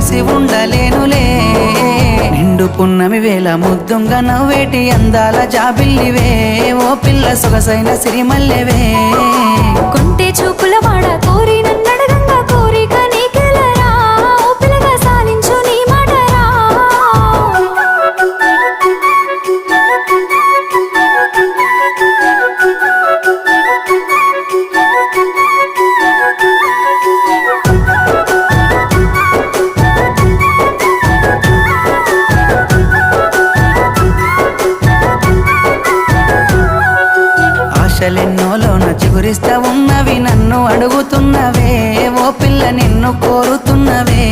చూసి ఉండలేనులే నిండు పున్నమి వేళ ముద్దుంగా నవ్వేటి అందాల జాబిల్లివే ఓ పిల్ల సొగసైన సిరిమల్లెవే కొంటే చూపుల వాడ కోరి నన్నడగంగా కోరిక నీకెలరా ఓ పిల్లగా సాలించు నీ మాటరా ఆశలెన్నోలోన చిగురిస్తా ఉన్నవి నన్ను అడుగుతున్నవే ఓ పిల్ల నిన్ను కోరుతున్నవే